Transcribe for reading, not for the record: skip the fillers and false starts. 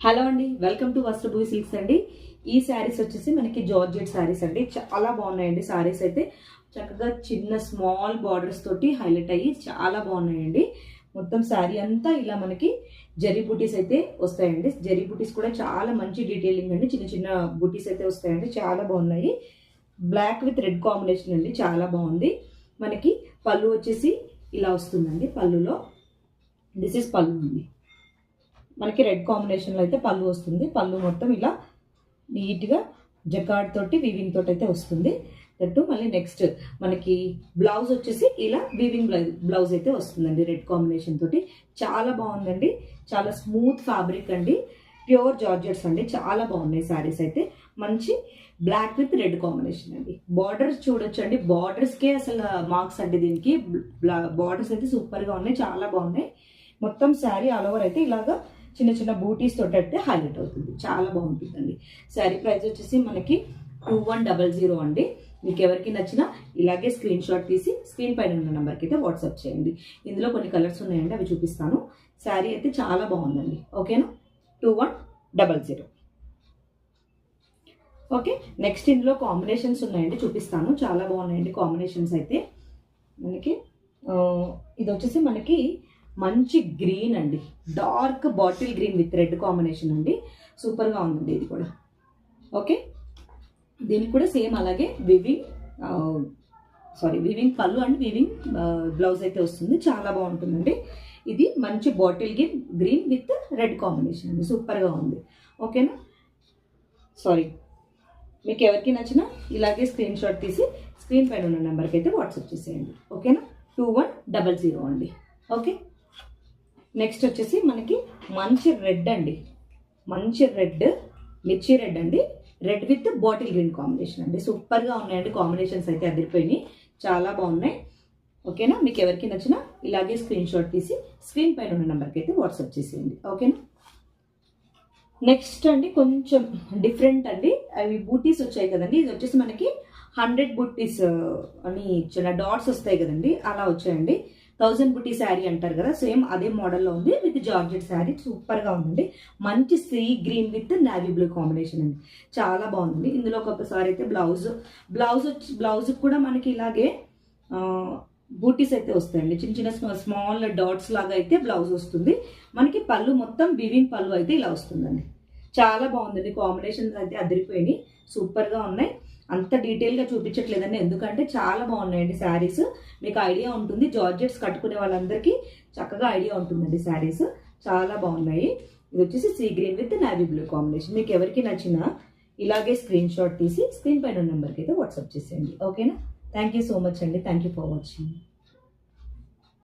Hello అండి, welcome to వస్త్రభూమి silks అండి. ఈ శారీస్ వచ్చేసి మనకి జార్జెట్ శారీస్ అండి. చాలా బాగున్నాయండి శారీస్ అయితే. చక్కగా చిన్న స్మాల్ బార్డర్స్ తోటి హైలైట్ అయ్యి చాలా బాగున్నాయండి. మొత్తం శారీ అంతా ఇలా మనకి జరీ బూటీస్ అయితే వస్తాయండి. జరీ బూటీస్ కూడా చాలా మంచి డీటెయిలింగ్ అండి. చిన్న చిన్న బూటీస్ అయితే వస్తాయండి. చాలా బాగున్నాయి. బ్లాక్ విత్ రెడ్ కాంబినేషన్ అండి, చాలా బాగుంది. మనకి పళ్ళు వచ్చేసి ఇలా వస్తుందండి. పళ్ళులో దిస్ ఇస్ పళ్ళు అండి. మనకి రెడ్ కాంబినేషన్లో అయితే పళ్ళు వస్తుంది. పళ్ళు మొత్తం ఇలా నీట్గా జకార్డ్ తోటి వీవింగ్ తోటి అయితే వస్తుంది. దట్టు మళ్ళీ నెక్స్ట్ మనకి బ్లౌజ్ వచ్చేసి ఇలా వీవింగ్ బ్లౌజ్ అయితే వస్తుందండి రెడ్ కాంబినేషన్ తోటి. చాలా బాగుందండి. చాలా స్మూత్ ఫ్యాబ్రిక్ అండి. ప్యూర్ జార్జెట్స్ అండి. చాలా బాగున్నాయి శారీస్ అయితే. మంచి బ్లాక్ విత్ రెడ్ కాంబినేషన్ అండి. బార్డర్స్ చూడొచ్చండి. బార్డర్స్కే అసలు మార్క్స్ అండి దీనికి. బార్డర్స్ అయితే సూపర్గా ఉన్నాయి, చాలా బాగున్నాయి. మొత్తం శారీ ఆల్ ఓవర్ అయితే ఇలాగా చిన్న చిన్న బూటీస్ తోటి అయితే హైలైట్ అవుతుంది. చాలా బాగుంటుందండి. శారీ ప్రైస్ వచ్చేసి మనకి 2100 అండి. మీకు ఎవరికి నచ్చినా ఇలాగే స్క్రీన్ షాట్ తీసి స్క్రీన్ పైన ఉన్న నెంబర్కి అయితే వాట్సాప్ చేయండి. ఇందులో కొన్ని కలర్స్ ఉన్నాయండి, అవి చూపిస్తాను. శారీ అయితే చాలా బాగుందండి. ఓకేనా? 2100. ఓకే, నెక్స్ట్ ఇందులో కాంబినేషన్స్ ఉన్నాయండి, చూపిస్తాను. చాలా బాగున్నాయండి కాంబినేషన్స్ అయితే. మనకి ఇది వచ్చేసి మనకి మంచి గ్రీన్ అండి. Dark bottle green with red combination అండి. సూపర్గా ఉందండి ఇది కూడా. ఓకే, దీనికి కూడా సేమ్ అలాగే వివింగ్ పళ్ళు అండ్ వివింగ్ బ్లౌజ్ అయితే వస్తుంది. చాలా బాగుంటుందండి. ఇది మంచి bottle green with red combination అండి. సూపర్గా ఉంది. ఓకేనా? మీకు ఎవరికి నచ్చినా ఇలాగే స్క్రీన్ షాట్ తీసి స్క్రీన్ పైన ఉన్న నెంబర్కి అయితే వాట్సాప్ చేసేయండి. ఓకేనా? 2100 అండి. ఓకే, నెక్స్ట్ వచ్చేసి మనకి మంచి రెడ్ అండి. మంచి రెడ్, మిర్చి రెడ్ అండి. Red with bottle green combination అండి. సూపర్గా ఉన్నాయండి కాంబినేషన్స్ అయితే, అదిరిపోయినాయి. చాలా బాగున్నాయి. ఓకేనా? మీకు ఎవరికి నచ్చినా ఇలాగే స్క్రీన్ షాట్ తీసి స్క్రీన్ పైన ఉన్న నెంబర్కి అయితే వాట్సాప్ చేసేయండి. ఓకేనా? నెక్స్ట్ అండి కొంచెం డిఫరెంట్ అండి. అవి బూటీస్ వచ్చాయి కదండి. ఇది వచ్చేసి మనకి 100 బూటీస్ అని చిన్న డాట్స్ వస్తాయి కదండి, అలా వచ్చాయండి. 1000 బుటీ శారీ అంటారు కదా, సేమ్ అదే మోడల్లో ఉంది. విత్ జార్జెట్ శారీ సూపర్గా ఉందండి. మంచి sea green with navy blue combination అండి. చాలా బాగుంది. ఇందులో ఒకసారి అయితే బ్లౌజ్ కూడా మనకి ఇలాగే బూటీస్ అయితే వస్తాయండి. చిన్న చిన్న స్మాల్ డాట్స్ లాగా అయితే బ్లౌజ్ వస్తుంది. మనకి పళ్ళు మొత్తం వివింగ్ పళ్ళు అయితే ఇలా వస్తుందండి. చాలా బాగుందండి. కాంబినేషన్స్ అయితే అదిరిపోయినాయి, సూపర్గా ఉన్నాయి. అంత డీటెయిల్గా చూపించట్లేదండి, ఎందుకంటే చాలా బాగున్నాయండి శారీస్. మీకు ఐడియా ఉంటుంది, జార్జెట్స్ కట్టుకునే వాళ్ళందరికీ చక్కగా ఐడియా ఉంటుందండి శారీస్. చాలా బాగున్నాయి. ఇది వచ్చేసి sea green with navy blue combination. మీకు ఎవరికి నచ్చినా ఇలాగే స్క్రీన్ షాట్ తీసి స్క్రీన్ పైన నెంబర్కి అయితే వాట్సాప్ చేసేయండి. ఓకేనా? థ్యాంక్ యూ సో మచ్ అండి. Thank you for watching.